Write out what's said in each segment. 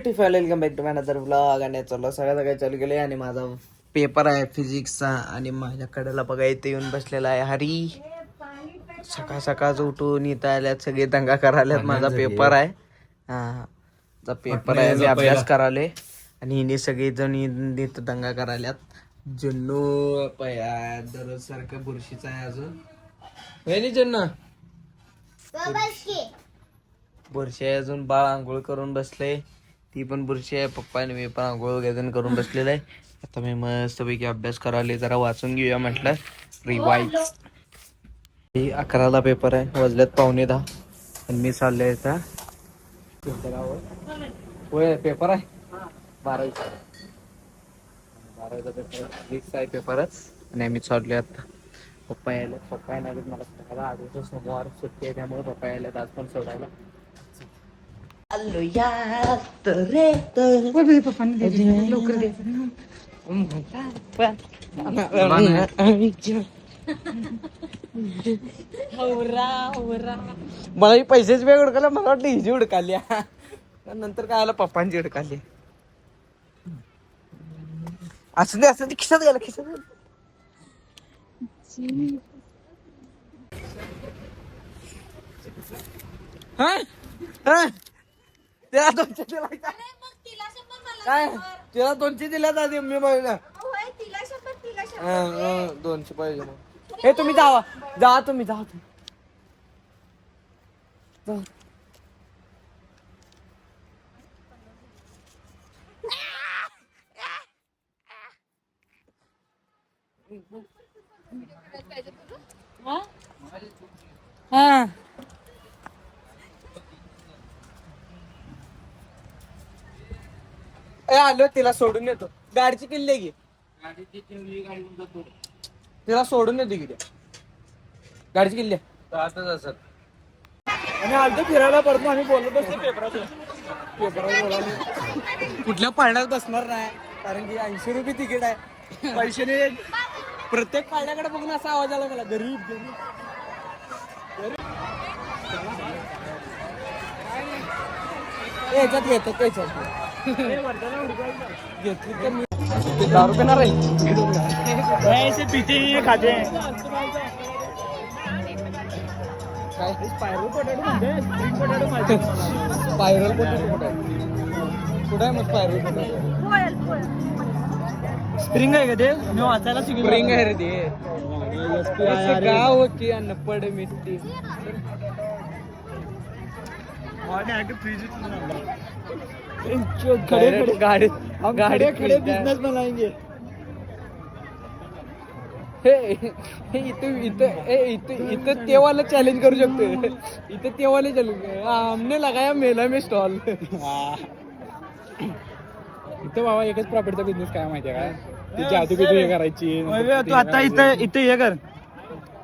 T welcome back to my another vlog. आणि चला सगळं चालू केलंय आणि माझा पेपर आहे फिजिक्सचा आणि माझ्याकडेला बघा इथे येऊन बसलेला आहे हरी. सकाळ सकाळच उठून इथं आल्यात सगळे दंगा करायल्यात. माझा पेपर आहे पेपर आहे मी अभ्यास करायले आणि हिने सगळे जण इथं दंगा करायल्यात. जन्नू दररोज सारखं बुरशीचा आहे अजून नाही जन्नू बुरशी आहे अजून. बाळ आंघोळ करून बसले ती पण बुरशी आहे. पप्पा आणि मी पण आंघोळ वगैरे करून बसलेलं आहे. आता मी मस्तपैकी अभ्यास करायला जरा वाचून घेऊया म्हटलं रिवाइज. 11ला पेपर आहे वाजल्यात 9:45 आणि मी चाललोय आता होय पेपर आहे 12चा पेपर आहे पेपरच आणि आम्ही चाललोय आता. पप्पा यायला पप्पा येणार मला आजचं सोमवार सुट्टी आहे त्यामुळे पप्पा यायला आज पण सोडायला आलो यात रे लवकर मला पैसेच वेळ उडकायला मला वाटलं हिजी उडकाली नंतर काय आलं पप्पांची उडकाली. असं दे असं खिशात गेलं खिशात त्याला 200 दिला काय त्याला 200 दिला आधी मी बघितलं 200 पाहिजे मग हे तुम्ही जा तुम्ही आलो तिला सोडून येतो. गाडीची किल्ली आहे की तिला सोडून येतो की गाडीची किल्ली आहे. आणि आलतो फिरायला परत आम्ही बोलत असतो पेपरात कुठल्या पाळण्यात बसणार नाही कारण की 80 रुपये तिकीट आहे. पैशाने प्रत्येक पाळण्याकडे बघून असा आवाज आला मला गरीब याच्यात घेतात त्याच्यात घेतली तर मी 10 रुपये ना राहील पीते खाते काय स्पायरल पोटॅटो म्हणते स्प्रिंग पोटॅटो माझे स्पायरल पोटॅटो कुठे आहे मग स्पायरल पोटॅटो स्प्रिंग आहे का ते मी वाचायला स्प्रिंग आहे रे ते गाव होती अन्न पड मिट्टी गाडी खडे बिझनेस बनाएंगे. इथं तेवाला चॅलेंज करू शकतो. इथं तेवाला चॅलेंज हमने लगाया मेला में स्टॉल. इथं बाबा एकच प्रॉफिटचा बिझनेस काय माहितीये काय ती जादू बिदू हे करायची तू आता इथं हे कर.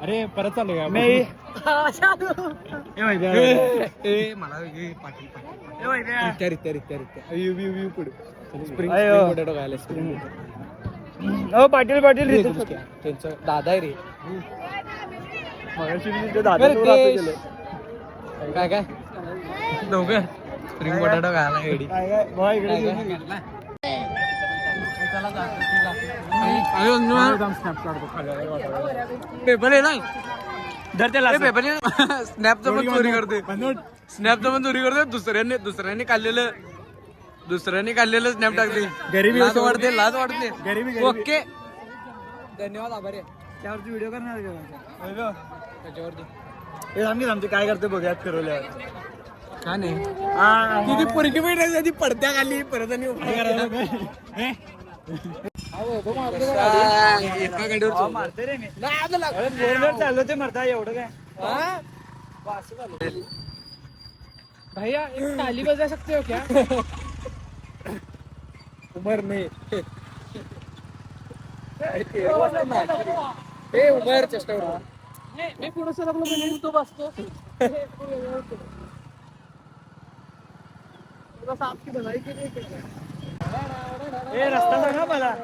अरे परत चालू का मी मला रित्या पुढे स्प्रिंग पोटॅटो खायला स्प्रिंग पाटील त्यांचं दादा आहे रे काय दोघं स्प्रिंग पोटॅटो खायला रेडी पेपर आहे ना पेपर स्नॅपचं पण चोरी करते दुसऱ्याने काढलेलं स्नॅप टाकते. गरीबी वाटते लाज वाटते गरीबी ओके धन्यवाद आभारी आहे. त्यावरती व्हिडिओ करणार त्याच्यावरती आम्ही आमचे काय करते बघूयात फिरवल्यावर का नाही किती पोरगी भेटायची पडत्या खाली परत आणि एका गाडीवर मारते रे मी चाललो ते मरता एवढं काय भैया एक ताली बजा सकते हो क्या उमर नाही उमर चेष्टा मी पुढे सर आपलं तो बसतो आपकी भलाई के लिए रस्ता सांगा मला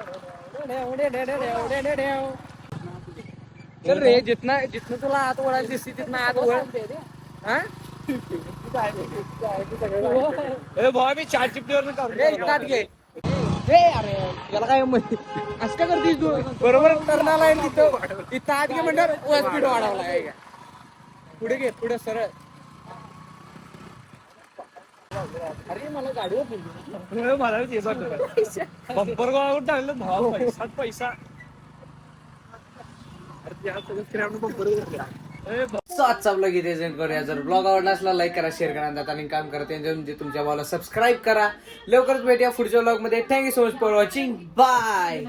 चल रे जितना तुला आत ओढायला दिसते तिथनं आत ओढ भावा मी चार चिपटीवर काढून घे. अरे याला काय असं काय करतेस तू? बरोबर टर्नाला आहे तिथं आत घे म्हणणार स्पीड वाढवला आहे का? पुढे घे पुढे सरळ. अरे मला गाडीवर मला बंपर गोळावर टाकलं भाव पैसा आजचा ब्लॉग इथे सेंड करूया. जर ब्लॉग आवडला असला लाईक करा, शेअर करा आणि काम करा म्हणजे तुमच्या भावाला सबस्क्राईब करा. लवकरच भेटूया पुढच्या ब्लॉग मध्ये. Thank you so much for watching. Bye.